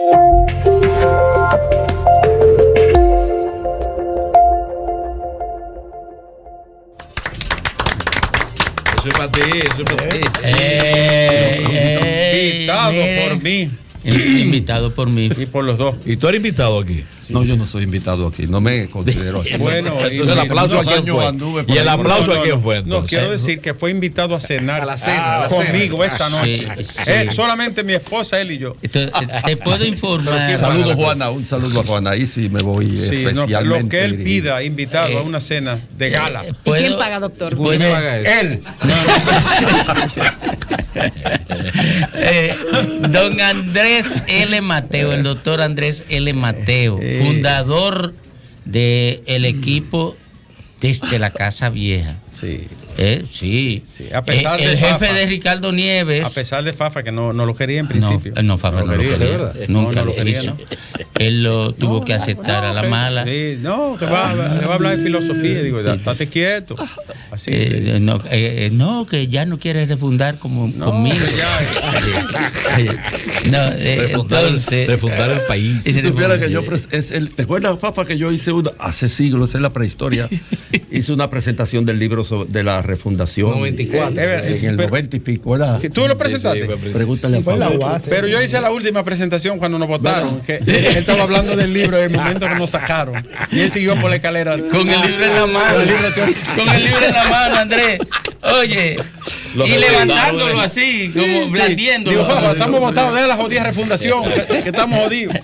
Eso es para ti, eso es para ti. Invitado por mí. Invitado por mí. Y por los dos. ¿Y tú eres invitado aquí? Sí. No, yo no soy invitado aquí, no me considero así. Bueno, entonces el aplauso a quién fue. ¿Y el aplauso a quién fue? No, quiero decir que fue invitado a cenar a la cena, conmigo esta noche. Sí. Solamente mi esposa, él y yo. Entonces, te puedo informar. Saludos, Juana, un saludo a Juana. Ahí sí me voy especialmente. Lo que él pida, invitado a una cena de gala. ¿Y quién paga, doctor? ¿Quién paga eso? Él. Don Andrés L. Mateo, el doctor Andrés L. Mateo, fundador del equipo desde la Casa Vieja. Sí. Sí. A pesar de el jefe Fafa, de Ricardo Nieves. A pesar de Fafa, que no lo quería en principio. No, Fafa no lo quería. Nunca lo quería, hizo. ¿no? Él lo tuvo que aceptar a la mala. Sí, no, que va a hablar de filosofía. Digo, estate quieto. Así. No, que ya no quiere refundar conmigo. Refundar el país. Si supiera que yo, ¿te acuerdas, Fafa, que yo hice hace siglos en la prehistoria? Hice una presentación del libro de la refundación. 94. En el 90 y pico, ¿verdad? ¿Tú lo presentaste? Pregúntale a Fafa. Pero yo hice la última presentación cuando nos votaron. Que él estaba hablando del libro en el momento que nos sacaron. Y él siguió por la escalera. Con el libro en la mano. Con el libro en la mano, Andrés. Oye. Y levantándolo así, como blandiéndolo. Digo, Fafa, estamos votados de la jodida refundación. Que estamos jodidos.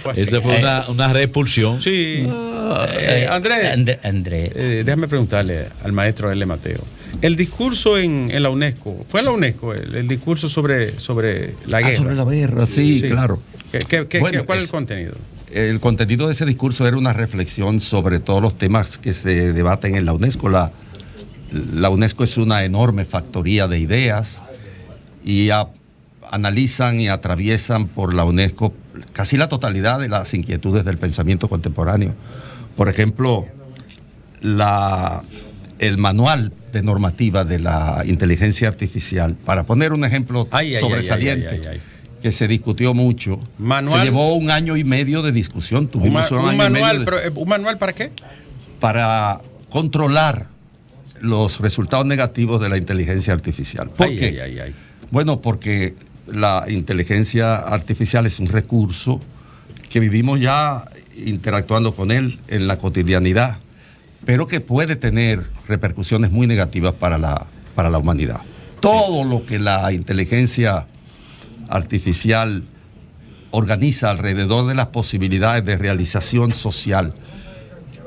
Pues, esa fue una repulsión. Sí. Andrés, déjame preguntarle al maestro L. Mateo. El discurso en la UNESCO, ¿fue en la UNESCO el discurso sobre la guerra? Sobre la guerra, sí, claro. ¿Cuál es el contenido? El contenido de ese discurso era una reflexión sobre todos los temas que se debaten en la UNESCO. La UNESCO es una enorme factoría de ideas y analizan y atraviesan por la UNESCO casi la totalidad de las inquietudes del pensamiento contemporáneo. Por ejemplo, el manual de normativa de la inteligencia artificial, para poner un ejemplo sobresaliente, que se discutió mucho, se llevó 1 año y medio de discusión. Tuvimos ¿Un manual para qué? Para controlar los resultados negativos de la inteligencia artificial. ¿Por qué? Bueno, porque la inteligencia artificial es un recurso que vivimos ya interactuando con él en la cotidianidad, pero que puede tener repercusiones muy negativas para la humanidad. Todo lo que la inteligencia artificial organiza alrededor de las posibilidades de realización social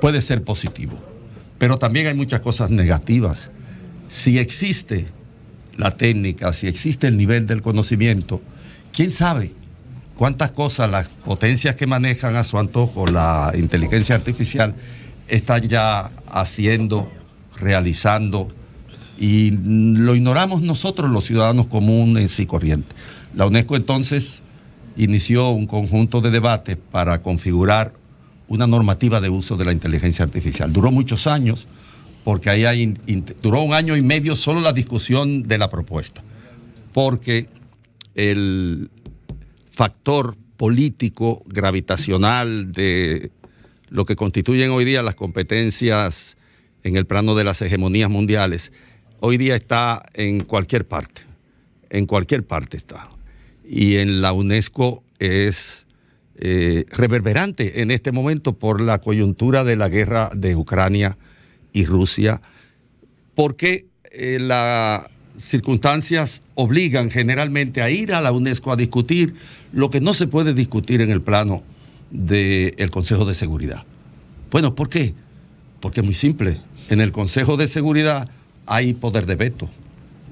puede ser positivo, pero también hay muchas cosas negativas. Si existe la técnica, si existe el nivel del conocimiento, ¿quién sabe cuántas cosas las potencias que manejan a su antojo la inteligencia artificial están ya haciendo, realizando, y lo ignoramos nosotros los ciudadanos comunes y corrientes? La UNESCO entonces inició un conjunto de debates para configurar una normativa de uso de la inteligencia artificial. Duró muchos años, porque ahí duró 1 año y medio solo la discusión de la propuesta, porque el factor político gravitacional de lo que constituyen hoy día las competencias en el plano de las hegemonías mundiales, hoy día está en cualquier parte está. Y en la UNESCO es reverberante en este momento por la coyuntura de la guerra de Ucrania y Rusia, porque las circunstancias obligan generalmente a ir a la UNESCO a discutir lo que no se puede discutir en el plano del Consejo de Seguridad. Bueno, ¿por qué? Porque es muy simple. En el Consejo de Seguridad hay poder de veto,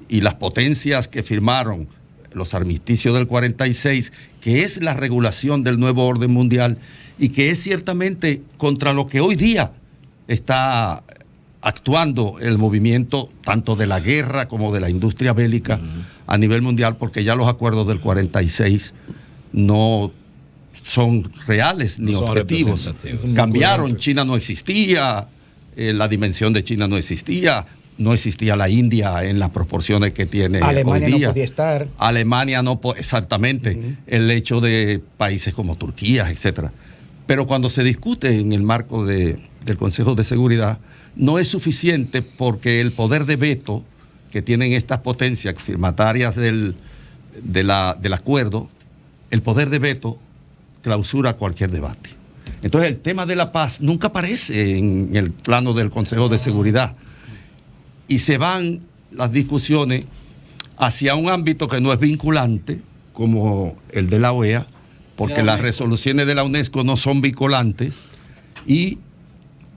y las potencias que firmaron los armisticios del 46, que es la regulación del nuevo orden mundial y que es ciertamente contra lo que hoy día está actuando el movimiento tanto de la guerra como de la industria bélica a nivel mundial, porque ya los acuerdos del 46 no son reales ni objetivos. Cambiaron, China no existía, la dimensión de China no existía, no existía la India en las proporciones que tiene Alemania hoy día. No podía estar. Alemania no exactamente, el hecho de países como Turquía, etcétera. Pero cuando se discute en el marco del Consejo de Seguridad, no es suficiente porque el poder de veto que tienen estas potencias firmatarias del acuerdo, el poder de veto clausura cualquier debate. Entonces el tema de la paz nunca aparece en el plano del Consejo de Seguridad y se van las discusiones hacia un ámbito que no es vinculante, como el de la OEA, porque las resoluciones de la UNESCO no son vinculantes y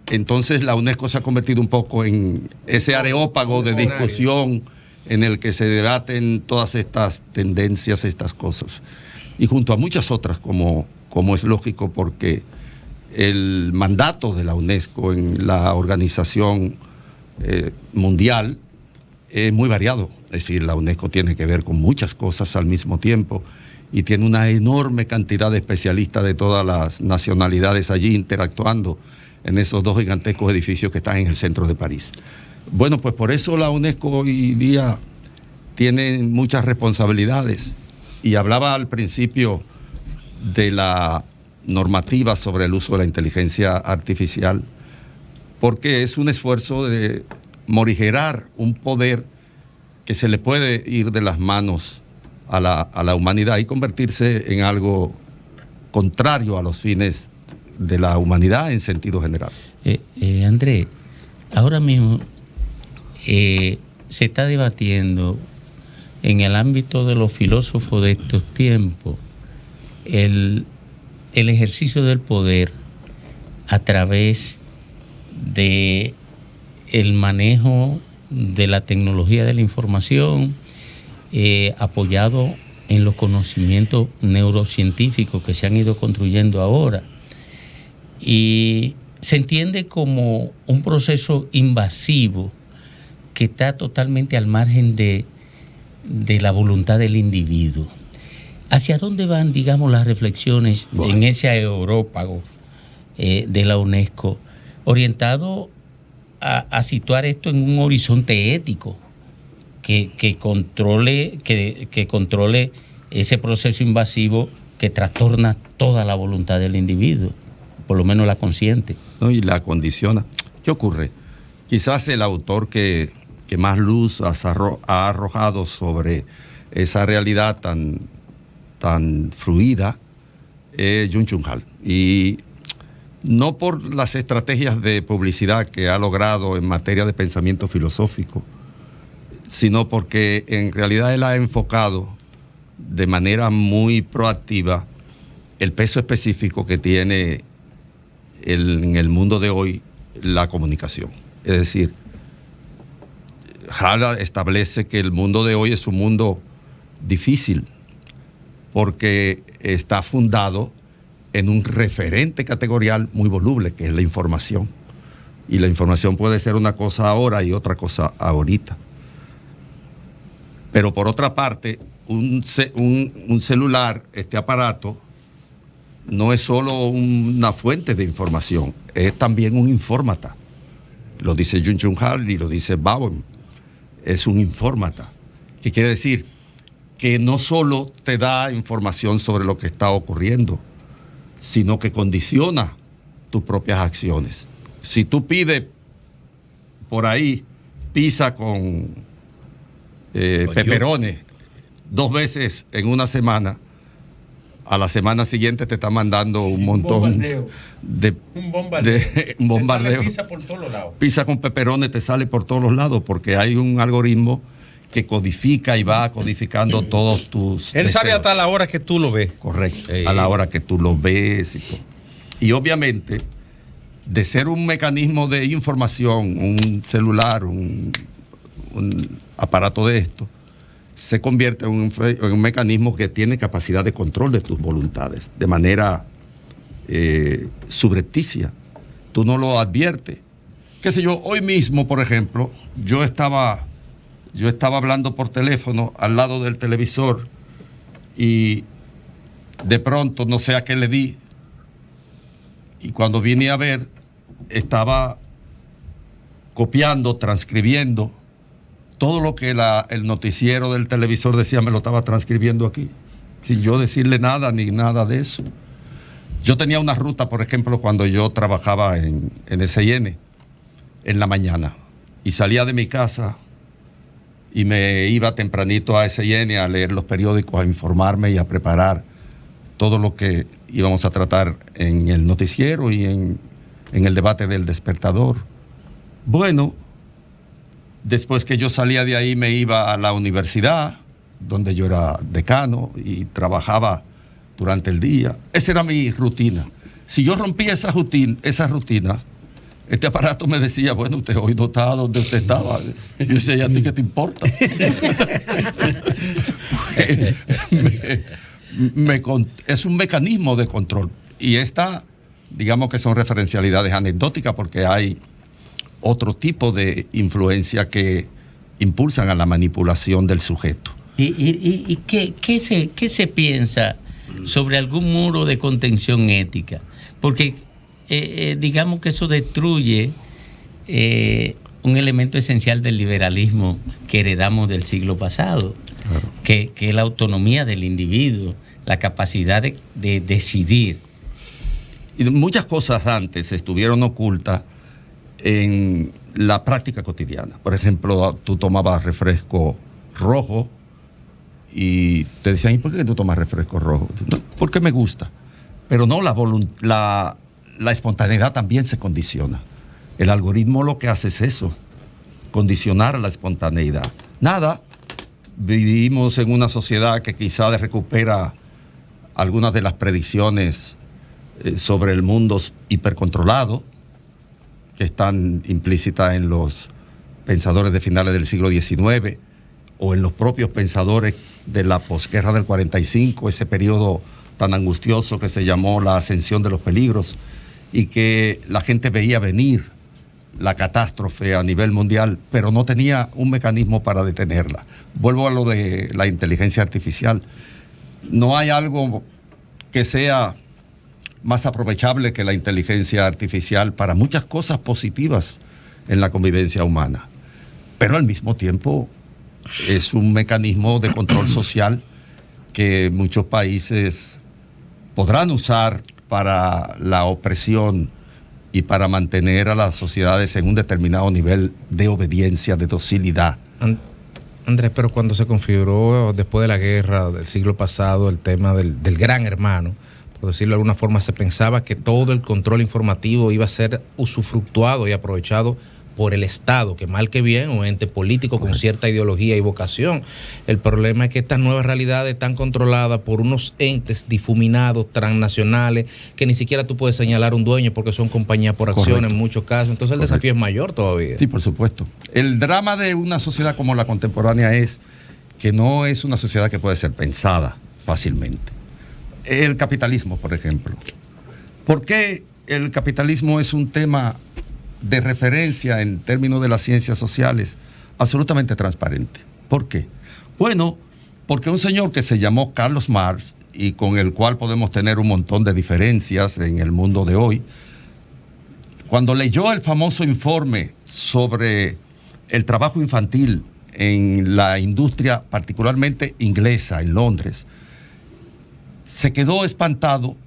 entonces la UNESCO se ha convertido un poco en ese areópago de discusión en el que se debaten todas estas tendencias, estas cosas. Y junto a muchas otras, como es lógico, porque el mandato de la UNESCO en la organización mundial es muy variado. Es decir, la UNESCO tiene que ver con muchas cosas al mismo tiempo y tiene una enorme cantidad de especialistas de todas las nacionalidades allí interactuando en esos dos gigantescos edificios que están en el centro de París. Bueno, pues por eso la UNESCO hoy día tiene muchas responsabilidades. Y hablaba al principio de la normativa sobre el uso de la inteligencia artificial, porque es un esfuerzo de morigerar un poder que se le puede ir de las manos a la humanidad y convertirse en algo contrario a los fines de la humanidad en sentido general. Andrés, ahora mismo se está debatiendo en el ámbito de los filósofos de estos tiempos el ejercicio del poder a través de el manejo de la tecnología de la información, apoyado en los conocimientos neurocientíficos que se han ido construyendo ahora. Y se entiende como un proceso invasivo que está totalmente al margen de la voluntad del individuo. ¿Hacia dónde van, digamos, las reflexiones en ese aerópago de la UNESCO, orientado a situar esto en un horizonte ético que controle ese proceso invasivo que trastorna toda la voluntad del individuo, por lo menos la consciente? ¿No? Y la condiciona. ¿Qué ocurre? Quizás el autor que más luz ha arrojado sobre esa realidad tan fluida es Byung-Chul Han. Y no por las estrategias de publicidad que ha logrado en materia de pensamiento filosófico, sino porque en realidad él ha enfocado de manera muy proactiva el peso específico que tiene en el mundo de hoy la comunicación. Es decir, Hall establece que el mundo de hoy es un mundo difícil porque está fundado en un referente categorial muy voluble, que es la información. Y la información puede ser una cosa ahora y otra cosa ahorita. Pero por otra parte, un celular, este aparato, no es solo una fuente de información, es también un infórmata. Lo dice Byung-Chul Han y lo dice Bowen. Es un infórmata. ¿Qué quiere decir? Que no solo te da información sobre lo que está ocurriendo, sino que condiciona tus propias acciones. Si tú pides por ahí pizza con peperones 2 veces en una semana, a la semana siguiente te está mandando un montón de un bombardeo. Pizza por todos los lados. Pizza con peperones te sale por todos los lados porque hay un algoritmo que codifica y va codificando todos tus Él deseos. sabe hasta la hora que tú lo ves. Correcto, a la hora que tú lo ves. Y obviamente, de ser un mecanismo de información, un celular, un aparato de esto, se convierte en un mecanismo que tiene capacidad de control de tus voluntades, de manera subrepticia. Tú no lo adviertes. Qué sé yo, hoy mismo, por ejemplo, yo estaba hablando por teléfono al lado del televisor y de pronto no sé a qué le di y cuando vine a ver estaba copiando, transcribiendo. Todo lo que el noticiero del televisor decía me lo estaba transcribiendo aquí, sin yo decirle nada ni nada de eso. Yo tenía una ruta, por ejemplo, cuando yo trabajaba en SIN, en la mañana, y salía de mi casa y me iba tempranito a SIN a leer los periódicos, a informarme y a preparar todo lo que íbamos a tratar en el noticiero y en el debate del despertador. Bueno, después que yo salía de ahí me iba a la universidad, donde yo era decano y trabajaba durante el día. Esa era mi rutina. Si yo rompía esa rutina, este aparato me decía, bueno, usted hoy no está donde usted estaba. Y yo decía, ¿y a ti qué te importa? Es un mecanismo de control. Y digamos que son referencialidades anecdóticas porque hay otro tipo de influencia que impulsan a la manipulación del sujeto. ¿Y qué se piensa sobre algún muro de contención ética? Porque digamos que eso destruye un elemento esencial del liberalismo que heredamos del siglo pasado, claro, que es la autonomía del individuo, la capacidad de decidir. Y muchas cosas antes estuvieron ocultas en la práctica cotidiana. Por ejemplo, tú tomabas refresco rojo y te decían, ¿y por qué tú tomas refresco rojo? Porque me gusta. Pero no, la espontaneidad también se condiciona. El algoritmo lo que hace es eso, condicionar la espontaneidad. Nada, vivimos en una sociedad que quizá recupera algunas de las predicciones sobre el mundo hipercontrolado que están implícitas en los pensadores de finales del siglo XIX o en los propios pensadores de la posguerra del 45, ese periodo tan angustioso que se llamó la ascensión de los peligros y que la gente veía venir la catástrofe a nivel mundial, pero no tenía un mecanismo para detenerla. Vuelvo a lo de la inteligencia artificial. No hay algo que sea más aprovechable que la inteligencia artificial para muchas cosas positivas en la convivencia humana, pero al mismo tiempo es un mecanismo de control social que muchos países podrán usar para la opresión y para mantener a las sociedades en un determinado nivel de obediencia, de docilidad. Andrés, pero cuando se configuró después de la guerra del siglo pasado el tema del gran hermano, por decirlo de alguna forma, se pensaba que todo el control informativo iba a ser usufructuado y aprovechado por el Estado, que mal que bien, un ente político con cierta ideología y vocación. El problema es que estas nuevas realidades están controladas por unos entes difuminados, transnacionales, que ni siquiera tú puedes señalar un dueño porque son compañías por acción en muchos casos. Entonces el desafío es mayor todavía. Sí, por supuesto. El drama de una sociedad como la contemporánea es que no es una sociedad que puede ser pensada fácilmente. El capitalismo, por ejemplo. ¿Por qué el capitalismo es un tema de referencia en términos de las ciencias sociales absolutamente transparente? ¿Por qué? Bueno, porque un señor que se llamó Carlos Marx y con el cual podemos tener un montón de diferencias en el mundo de hoy, cuando leyó el famoso informe sobre el trabajo infantil en la industria particularmente inglesa en Londres, se quedó espantado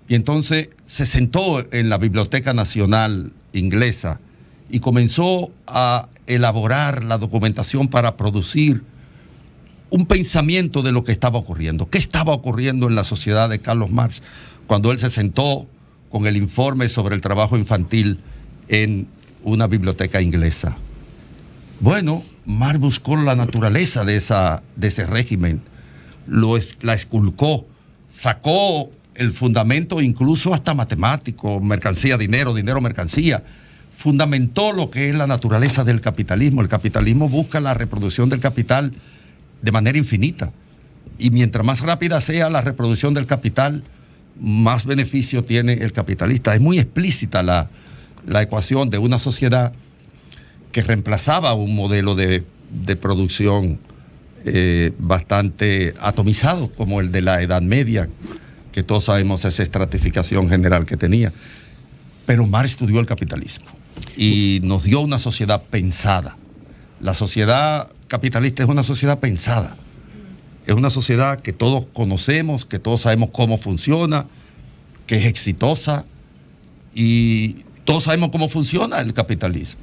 y entonces se sentó en la Biblioteca Nacional Inglesa y comenzó a elaborar la documentación para producir un pensamiento de lo que estaba ocurriendo. ¿Qué estaba ocurriendo en la sociedad de Carlos Marx cuando él se sentó con el informe sobre el trabajo infantil en una biblioteca inglesa? Bueno, Marx buscó la naturaleza de ese régimen, la esculcó, sacó el fundamento incluso hasta matemático, mercancía, dinero, mercancía. Fundamentó lo que es la naturaleza del capitalismo. El capitalismo busca la reproducción del capital de manera infinita. Y mientras más rápida sea la reproducción del capital, más beneficio tiene el capitalista. Es muy explícita la ecuación de una sociedad que reemplazaba un modelo de producción bastante atomizado, como el de la Edad Media, que todos sabemos esa estratificación general que tenía. Pero Marx estudió el capitalismo. y nos dio una sociedad pensada. La sociedad capitalista es una sociedad pensada. Es una sociedad que todos conocemos, que todos sabemos cómo funciona, que es exitosa, y todos sabemos cómo funciona el capitalismo.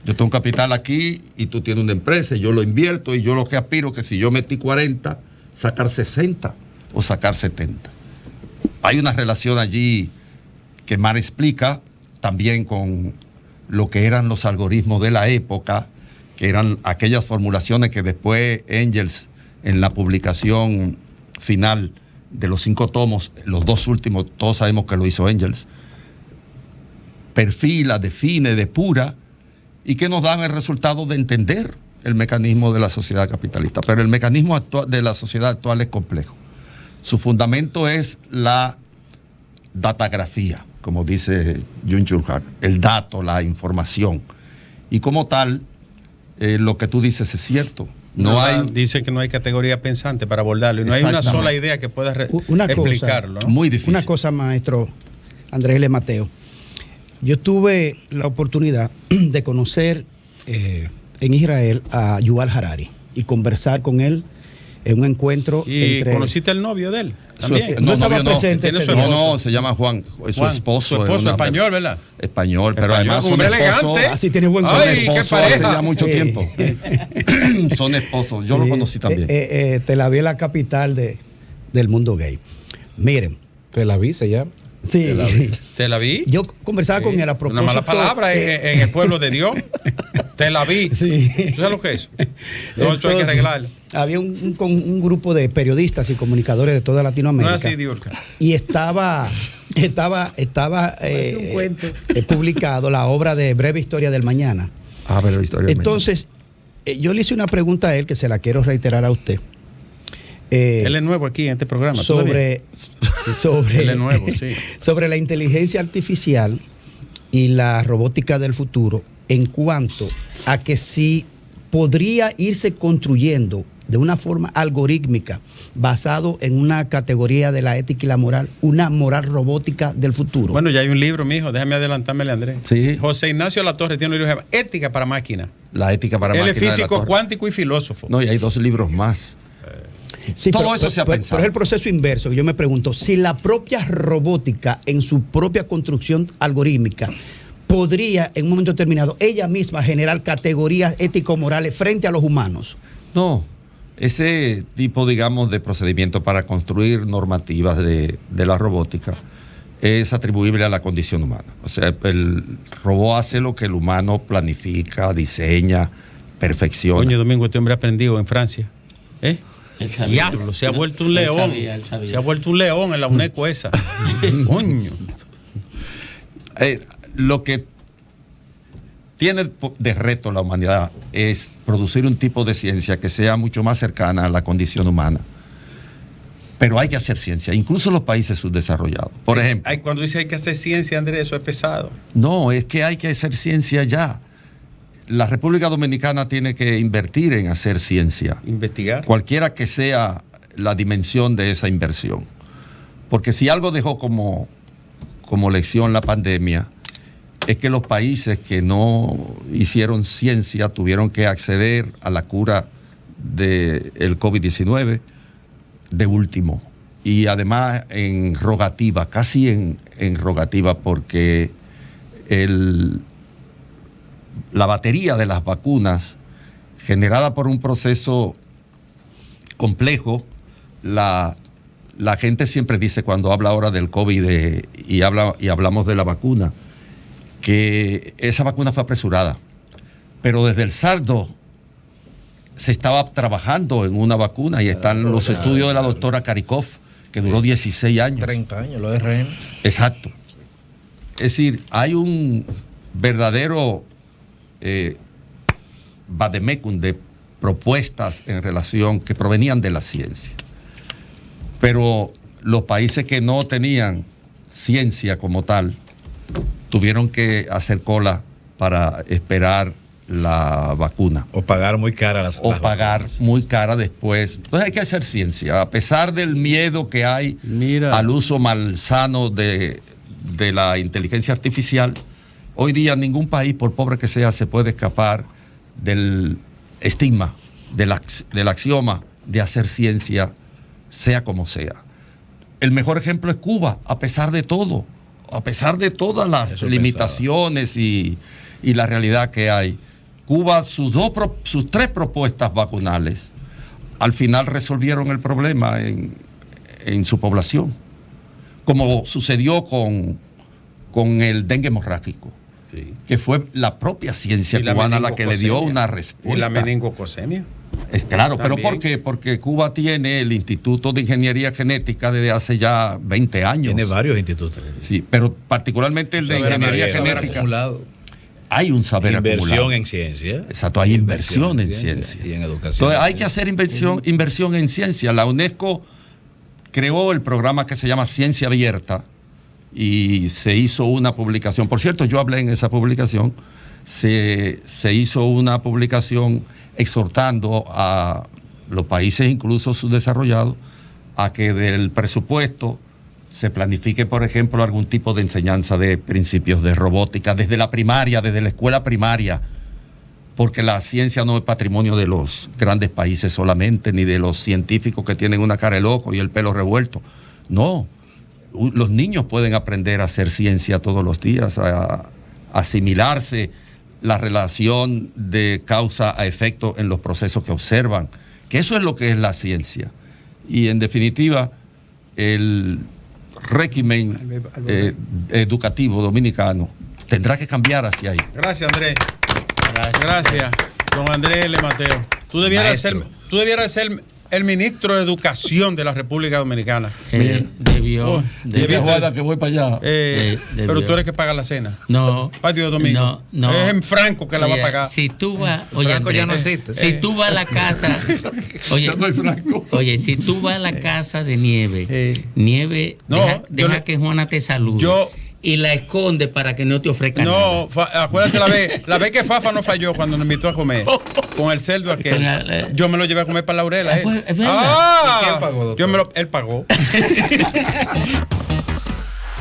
Yo tengo un capital aquí y tú tienes una empresa y yo lo invierto, y yo lo que aspiro es que si yo metí 40, sacar 60 o sacar 70. Hay una relación allí que Mar explica también con lo que eran los algoritmos de la época, que eran aquellas formulaciones que después Engels, en la publicación final de los 5 tomos, los 2 últimos, todos sabemos que lo hizo Engels, perfila, define, depura, y que nos dan el resultado de entender el mecanismo de la sociedad capitalista. Pero el mecanismo actual de la sociedad actual es complejo. Su fundamento es la datagrafía, como dice Jung-Chul Han, el dato, la información. Y como tal, lo que tú dices es cierto. Dice que no hay categoría pensante para abordarlo, y no hay una sola idea que pueda explicarlo, ¿no? Muy difícil. Una cosa, maestro Andrés L. Mateo. Yo tuve la oportunidad de conocer en Israel a Yuval Harari y conversar con él en un encuentro. ¿Y conociste al novio de él? También. No estaba presente. No, se llama Juan. Su esposo. Su esposo español, ¿verdad? Español, pero además un elegante. Así tiene buen son esposos hace ya mucho tiempo. Son esposos. Yo lo conocí también. Tel Aviv es la capital del mundo gay. Miren. Tel Aviv se llama. Sí. ¿Tel Aviv? Yo conversaba con él a propósito. Una mala palabra en el pueblo de Dios. Tel Aviv. Sí. ¿Tú sabes lo que es? No, eso hay que arreglarlo. Había un grupo de periodistas y comunicadores de toda Latinoamérica. No es así, Diurka. Y estaba publicado la obra de Breve Historia del Mañana. Breve Historia del Entonces, yo le hice una pregunta a él que se la quiero reiterar a usted. Él es nuevo aquí en este programa. Sobre él es nuevo, sí. Sobre la inteligencia artificial y la robótica del futuro, en cuanto a que si podría irse construyendo de una forma algorítmica, basado en una categoría de la ética y la moral, una moral robótica del futuro. Bueno, ya hay un libro, mijo, déjame adelantármele, Andrés. Sí. José Ignacio Latorre tiene un libro que se llama Ética para Máquina. La ética para máquina. Él es físico cuántico y filósofo. No, y hay 2 libros más. Sí, todo eso se ha pensado. Pero es el proceso inverso, que yo me pregunto, si la propia robótica en su propia construcción algorítmica podría en un momento determinado ella misma generar categorías ético-morales frente a los humanos. No, ese tipo, digamos, de procedimiento para construir normativas de la robótica es atribuible a la condición humana. O sea, el robot hace lo que el humano planifica, diseña, perfecciona. Coño, Domingo, este hombre aprendido en Francia. Diablo, se ha vuelto un león. Se ha vuelto un león en la UNESCO esa. Coño. Lo que tiene de reto la humanidad es producir un tipo de ciencia que sea mucho más cercana a la condición humana. Pero hay que hacer ciencia, incluso en los países subdesarrollados. Por ejemplo. Cuando dice hay que hacer ciencia, Andrés, eso es pesado. No, es que hay que hacer ciencia ya. La República Dominicana tiene que invertir en hacer ciencia. Investigar. Cualquiera que sea la dimensión de esa inversión. Porque si algo dejó como lección la pandemia, es que los países que no hicieron ciencia tuvieron que acceder a la cura del COVID-19 de último. Y además en rogativa, casi en rogativa, porque la batería de las vacunas, generada por un proceso complejo, la gente siempre dice cuando habla ahora del COVID y hablamos de la vacuna, que esa vacuna fue apresurada. Pero desde el SARS-2 se estaba trabajando en una vacuna y están los estudios de la doctora Karikov, que duró 16 años. 30 años, lo de RN. Exacto. Es decir, hay un verdadero vademecum de propuestas en relación que provenían de la ciencia. Pero los países que no tenían ciencia como tal tuvieron que hacer cola para esperar la vacuna. O pagar muy cara las vacunas. Muy cara después. Entonces hay que hacer ciencia. A pesar del miedo que hay al uso malsano de la inteligencia artificial, Hoy día ningún país, por pobre que sea, se puede escapar del estigma, del axioma de hacer ciencia, sea como sea. El mejor ejemplo es Cuba, a pesar de todo, a pesar de todas las limitaciones y la realidad que hay. Cuba, sus 3 propuestas vacunales, al final resolvieron el problema en su población, como sucedió con el dengue hemorrágico, sí, que fue la propia ciencia cubana la que le dio una respuesta. ¿Y la meningocosemia? Es claro, ¿también? ¿Pero por qué? Porque Cuba tiene el Instituto de Ingeniería Genética desde hace ya 20 años. Tiene varios institutos. Sí, pero particularmente el de Ingeniería Genética. Hay un saber acumulado. Inversión en ciencia. Exacto, hay inversión en ciencia. Y en educación. Entonces hay que hacer inversión en ciencia. La UNESCO creó el programa que se llama Ciencia Abierta y se hizo una publicación. Por cierto, yo hablé en esa publicación. Se hizo una publicación exhortando a los países, incluso subdesarrollados, a que del presupuesto se planifique, por ejemplo, algún tipo de enseñanza de principios de robótica desde la primaria, desde la escuela primaria, porque la ciencia no es patrimonio de los grandes países solamente, ni de los científicos que tienen una cara de loco y el pelo revuelto. No, los niños pueden aprender a hacer ciencia todos los días, a asimilarse la relación de causa a efecto en los procesos que observan, que eso es lo que es la ciencia. Y en definitiva, el régimen educativo dominicano tendrá que cambiar hacia ahí. Gracias, Andrés. Gracias, don Andrés L. Mateo. Tú debieras ser el ministro de Educación de la República Dominicana. Debió. Que voy para allá. Pero tú eres que paga la cena. No. Ay, Dios domingo. No. Es en Franco que la va a pagar. Si tú vas, Franco ya no existe. Si tú vas a la casa, si tú vas a la casa de Nieve, deja que Juana te salude. Y la esconde para que no te ofrezca nada. No, acuérdate la vez que Fafa no falló cuando nos invitó a comer con el cerdo aquel. Yo me lo llevé a comer para Laurela. ¿Es verdad? ¿Quién pagó, doctor? Él pagó.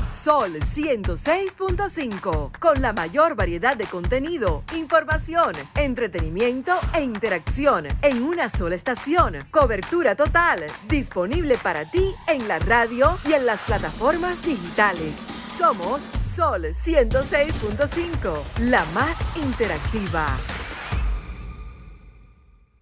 Sol 106.5, con la mayor variedad de contenido, información, entretenimiento e interacción en una sola estación. Cobertura total, disponible para ti en la radio y en las plataformas digitales. Somos Sol 106.5, la más interactiva.